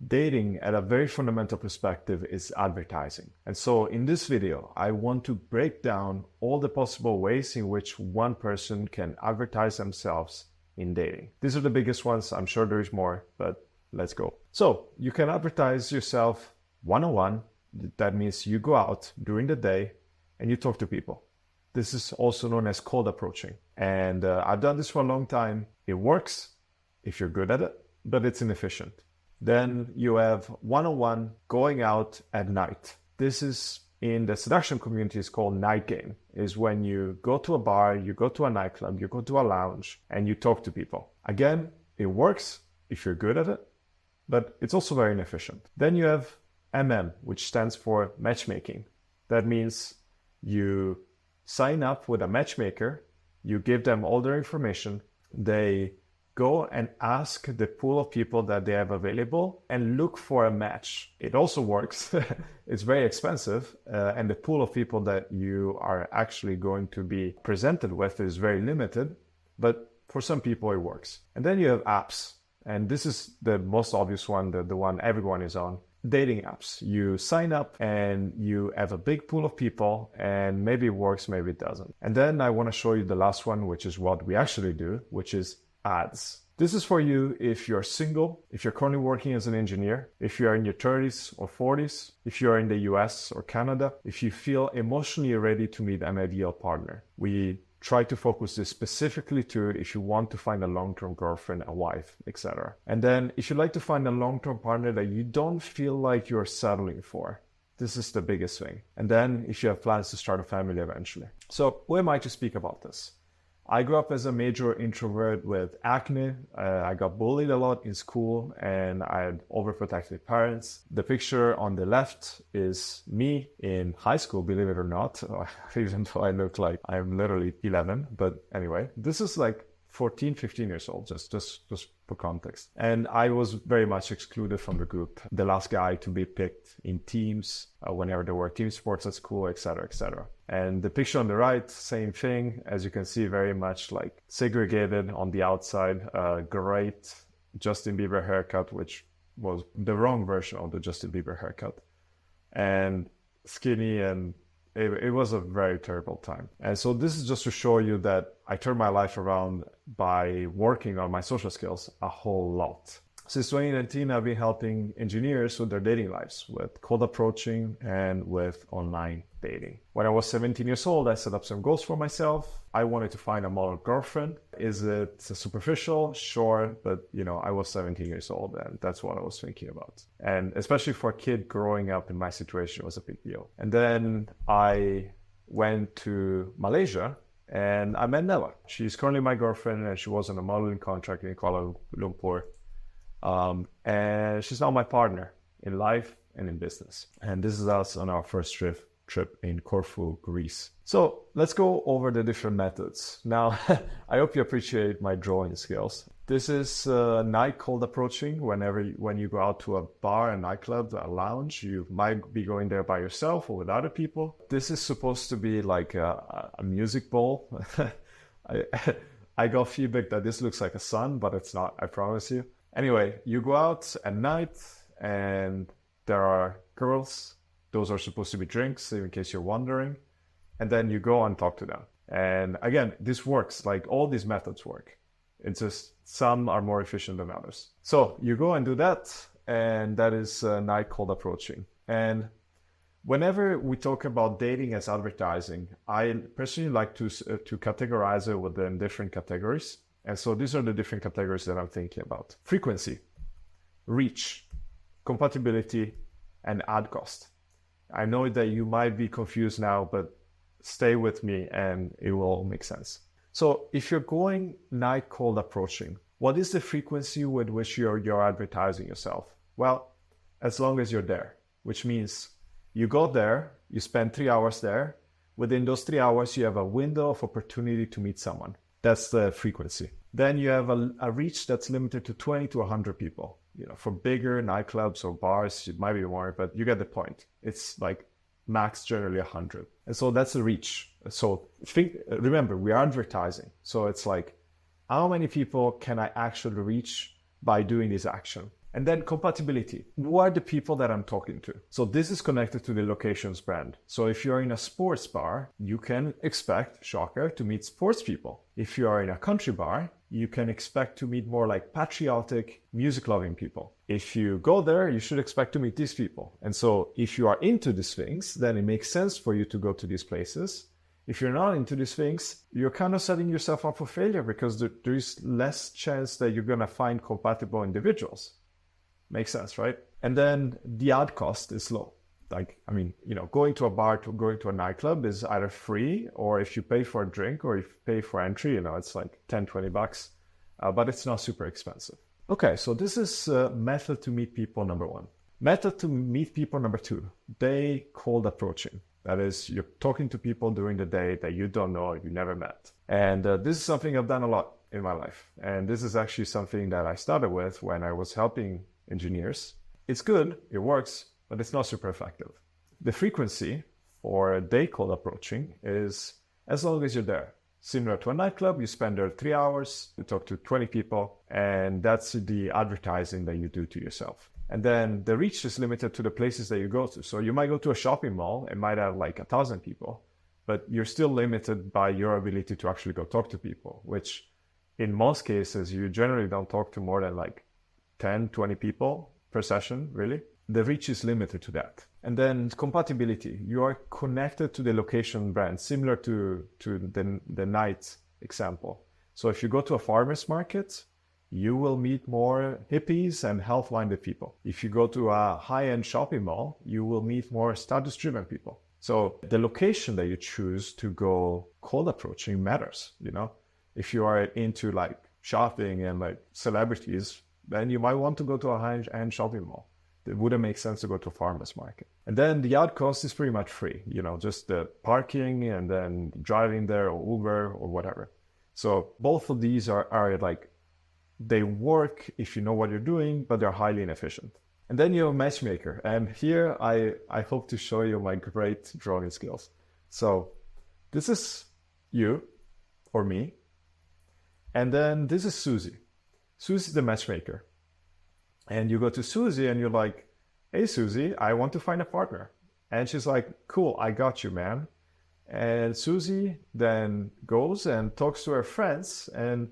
dating at a very fundamental perspective is advertising. And so in this video, I want to break down all the possible ways in which one person can advertise themselves in dating. These are the biggest ones. I'm sure there is more, but let's go. So you can advertise yourself one-on-one. That means you go out during the day and you talk to people. This is also known as cold approaching. And I've done this for a long time. It works if you're good at it, but it's inefficient. Then you have one-on-one going out at night. This is in the seduction community is called night game. Is when you go to a bar, you go to a nightclub, you go to a lounge, and you talk to people. Again, it works if you're good at it, but it's also very inefficient. Then you have which stands for matchmaking. That means you sign up with a matchmaker, you give them all their information, they go and ask the pool of people that they have available and look for a match. It also works. It's very expensive, and the pool of people that you are actually going to be presented with is very limited, but for some people it works. And then you have apps, and this is the most obvious one, the one everyone is on. Dating apps. You sign up and you have a big pool of people, and maybe it works, maybe it doesn't. And then I want to show you the last one, which is what we actually do, which is ads. This is for you if you're single, if you're currently working as an engineer, if you're in your 30s or 40s, if you're in the US or Canada, if you feel emotionally ready to meet an ideal partner. We try to focus this specifically to if you want to find a long-term girlfriend, a wife, etc. And then if you like to find a long-term partner that you don't feel like you're settling for, this is the biggest thing. And then if you have plans to start a family eventually. So who am I to speak about this? I grew up as a major introvert with acne. I got bullied a lot in school and I had overprotective parents. The picture on the left is me in high school, believe it or not, even though I look like I'm literally 11. But anyway, this is like 14, 15 years old, just for context. And I was very much excluded from the group. The last guy to be picked in teams whenever there were team sports at school, etc., etc. And the picture on the right, same thing. As you can see, very much like segregated on the outside. Great Justin Bieber haircut, which was the wrong version of the Justin Bieber haircut. And skinny, and it was a very terrible time. And so this is just to show you that I turned my life around by working on my social skills a whole lot. Since 2019, I've been helping engineers with their dating lives, with cold approaching and with online dating. When I was 17 years old, I set up some goals for myself. I wanted to find a model girlfriend. Is it superficial? Sure. But I was 17 years old and that's what I was thinking about. And especially for a kid growing up in my situation, it was a big deal. And then I went to Malaysia and I met Nella. She's currently my girlfriend and she was on a modeling contract in Kuala Lumpur. And she's now my partner in life and in business. And this is us on our first trip in Corfu, Greece. So let's go over the different methods. Now, I hope you appreciate my drawing skills. This is night cold approaching. When you go out to a bar, a nightclub, a lounge, you might be going there by yourself or with other people. This is supposed to be like a music bowl. I got feedback that this looks like a sun, but it's not, I promise you. Anyway, you go out at night and there are girls. Those are supposed to be drinks, in case you're wondering. And then you go and talk to them. And again, this works. Like all these methods work. It's just some are more efficient than others. So you go and do that. And that is night cold approaching. And whenever we talk about dating as advertising, I personally like to categorize it within different categories. And so these are the different categories that I'm thinking about. Frequency, reach, compatibility, and ad cost. I know that you might be confused now, but stay with me and it will all make sense. So if you're going night cold approaching, what is the frequency with which you're advertising yourself? Well, as long as you're there, which means you go there, you spend 3 hours there. Within those 3 hours, you have a window of opportunity to meet someone. That's the frequency. Then you have a reach that's limited to 20 to 100 people. For bigger nightclubs or bars, it might be more, but you get the point. It's like max generally 100. And so that's the reach. So remember, we are advertising. So it's like, how many people can I actually reach by doing this action? And then compatibility. Who are the people that I'm talking to? So this is connected to the locations brand. So if you're in a sports bar, you can expect, shocker, to meet sports people. If you are in a country bar, you can expect to meet more like patriotic, music-loving people. If you go there, you should expect to meet these people. And so if you are into these things, then it makes sense for you to go to these places. If you're not into these things, you're kind of setting yourself up for failure because there is less chance that you're going to find compatible individuals. Makes sense, right? And then the ad cost is low. Like, I mean, going to a bar, going to a nightclub is either free, or if you pay for a drink or if you pay for entry, it's like 10, 20 bucks, but it's not super expensive. Okay, so this is method to meet people number 1. Method to meet people number 2, day cold approaching. That is, you're talking to people during the day that you don't know, you never met. And this is something I've done a lot in my life. And this is actually something that I started with when I was helping engineers. It's good, it works, but it's not super effective. The frequency for day cold approaching is as long as you're there. Similar to a nightclub, you spend there 3 hours, you talk to 20 people, and that's the advertising that you do to yourself. And then the reach is limited to the places that you go to. So you might go to a shopping mall, it might have like 1,000 people, but you're still limited by your ability to actually go talk to people, which in most cases, you generally don't talk to more than like 10, 20 people per session, really. The reach is limited to that. And then compatibility. You are connected to the location brand, similar to the night example. So if you go to a farmer's market, you will meet more hippies and health-minded people. If you go to a high-end shopping mall, you will meet more status-driven people. So the location that you choose to go cold approaching matters, If you are into like shopping and like celebrities, then you might want to go to a high-end shopping mall. It wouldn't make sense to go to a farmer's market. And then the ad cost is pretty much free, just the parking and then driving there or Uber or whatever. So both of these are like, they work if you know what you're doing, but they're highly inefficient. And then you have a matchmaker. And here I hope to show you my great drawing skills. So this is you or me. And then this is Susie. Susie's the matchmaker. And you go to Susie and you're like, hey, Susie, I want to find a partner. And she's like, cool, I got you, man. And Susie then goes and talks to her friends and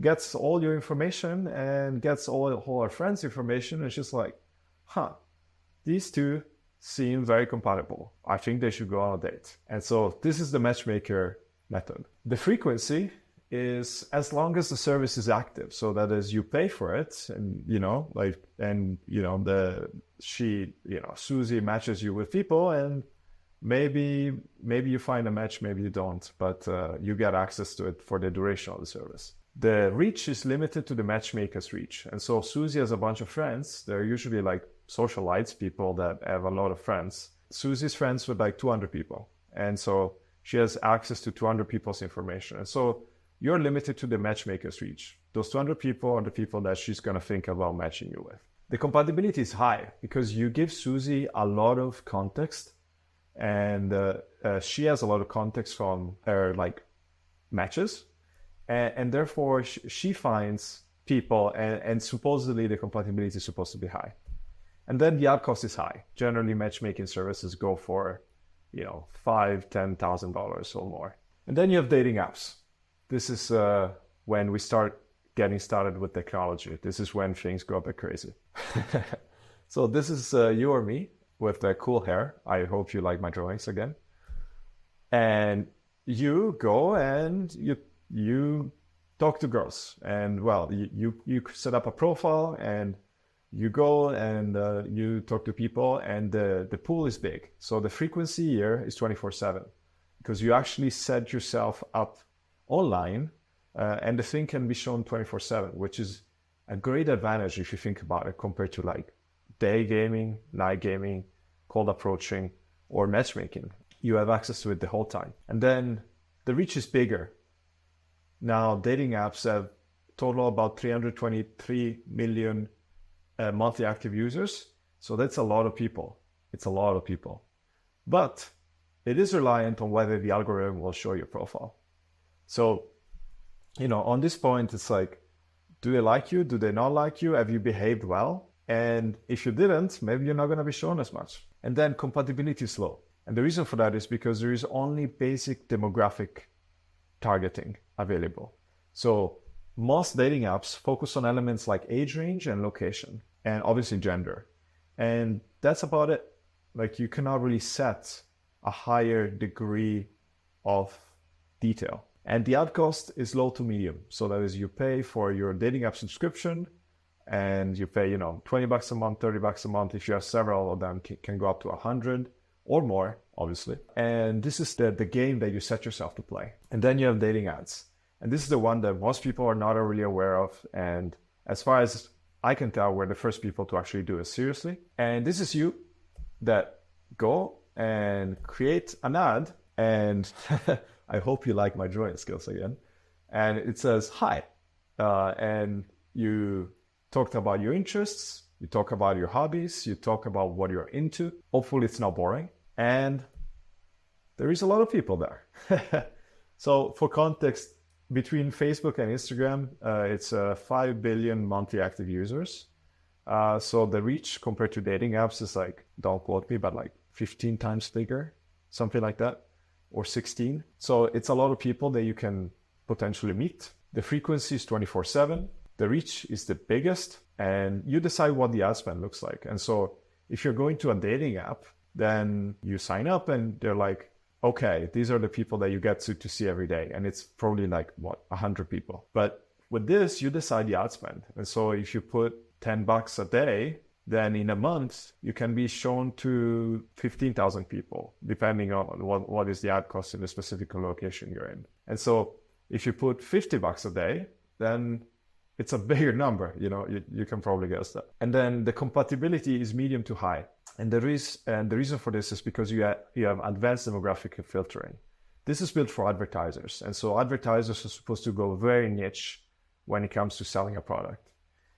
gets all your information and gets all her friends' information. And she's like, these two seem very compatible. I think they should go on a date. And so this is the matchmaker method. The frequency is as long as the service is active. So that is, you pay for it and, Susie matches you with people and maybe you find a match, maybe you don't, but you get access to it for the duration of the service. The reach is limited to the matchmaker's reach. And so Susie has a bunch of friends. They're usually like socialites, people that have a lot of friends. Susie's friends with like 200 people. And so she has access to 200 people's information. And so you're limited to the matchmaker's reach. Those 200 people are the people that she's going to think about matching you with. The compatibility is high because you give Susie a lot of context, and she has a lot of context from her like matches, and therefore she finds people, and supposedly the compatibility is supposed to be high. And then the ad cost is high. Generally, matchmaking services go for $5,000-$10,000 or more. And then you have dating apps. This is when we start getting started with technology. This is when things go a bit crazy. So this is you or me with the cool hair. I hope you like my drawings again. And you go and you talk to girls. And well, you set up a profile and you go and you talk to people, and the pool is big. So the frequency here is 24/7 because you actually set yourself up online, and the thing can be shown 24/7, which is a great advantage if you think about it compared to like day gaming, night gaming, cold approaching, or matchmaking. You have access to it the whole time. And then the reach is bigger. Now dating apps have total about 323 million monthly active users. So that's a lot of people. It's a lot of people. But it is reliant on whether the algorithm will show your profile. So, on this point, it's like, do they like you? Do they not like you? Have you behaved well? And if you didn't, maybe you're not going to be shown as much. And then compatibility is low. And the reason for that is because there is only basic demographic targeting available. So most dating apps focus on elements like age range and location, and obviously gender. And that's about it. Like, you cannot really set a higher degree of detail. And the ad cost is low to medium. So that is, you pay for your dating app subscription, and you pay, $20 a month, $30 a month. If you have several of them, can go up to 100 or more, obviously. And this is the game that you set yourself to play. And then you have dating ads. And this is the one that most people are not really aware of. And as far as I can tell, we're the first people to actually do it seriously. And this is you that go and create an ad. And I hope you like my drawing skills again. And it says, hi. And you talked about your interests. You talk about your hobbies. You talk about what you're into. Hopefully it's not boring. And there is a lot of people there. So for context, between Facebook and Instagram, it's 5 billion monthly active users. So the reach compared to dating apps is like, don't quote me, but like 15 times bigger, something like that, or 16. So it's a lot of people that you can potentially meet. The frequency is 24/7. The reach is the biggest, and you decide what the ad spend looks like. And so if you're going to a dating app, then you sign up and they're like, okay, these are the people that you get to see every day. And it's probably like, 100 people. But with this, you decide the ad spend. And so if you put $10 a day, then in a month, you can be shown to 15,000 people, depending on what is the ad cost in the specific location you're in. And so if you put $50 a day, then it's a bigger number, you can probably guess that. And then the compatibility is medium to high. And the reason for this is because you have advanced demographic filtering. This is built for advertisers. And so advertisers are supposed to go very niche when it comes to selling a product.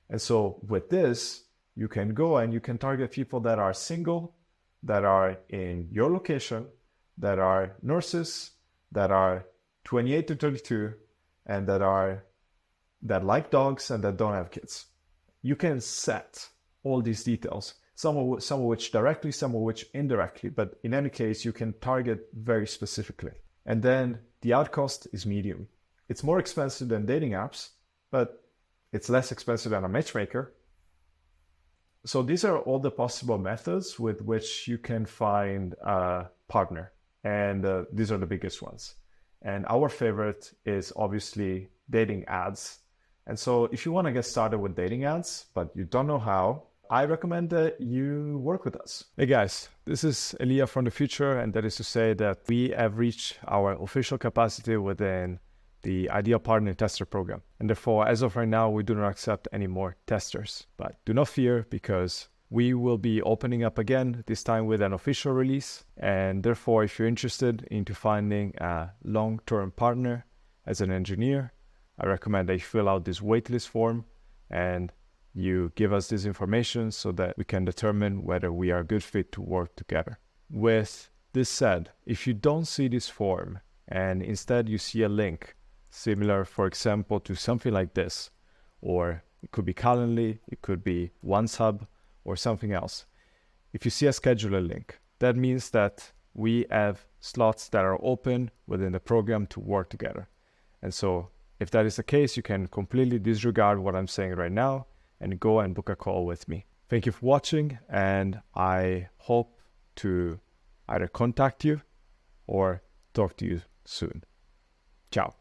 And so with this, you can go and you can target people that are single, that are in your location, that are nurses, that are 28 to 32, and that like dogs and that don't have kids. You can set all these details, some of which directly, some of which indirectly, but in any case, you can target very specifically. And then the ad cost is medium. It's more expensive than dating apps, but it's less expensive than a matchmaker. So these are all the possible methods with which you can find a partner. And these are the biggest ones. And our favorite is obviously dating ads. And so if you want to get started with dating ads, but you don't know how, I recommend that you work with us. Hey guys, this is Elia from the future, and that is to say that we have reached our official capacity within the Ideal Partner Tester program. And therefore, as of right now, we do not accept any more testers. But do not fear, because we will be opening up again, this time with an official release. And therefore, if you're interested into finding a long-term partner as an engineer, I recommend that you fill out this waitlist form and you give us this information so that we can determine whether we are a good fit to work together. With this said, if you don't see this form and instead you see a link similar, for example, to something like this, or it could be Calendly, it could be OneSub, or something else. If you see a scheduler link, that means that we have slots that are open within the program to work together. And so if that is the case, you can completely disregard what I'm saying right now and go and book a call with me. Thank you for watching, and I hope to either contact you or talk to you soon. Ciao.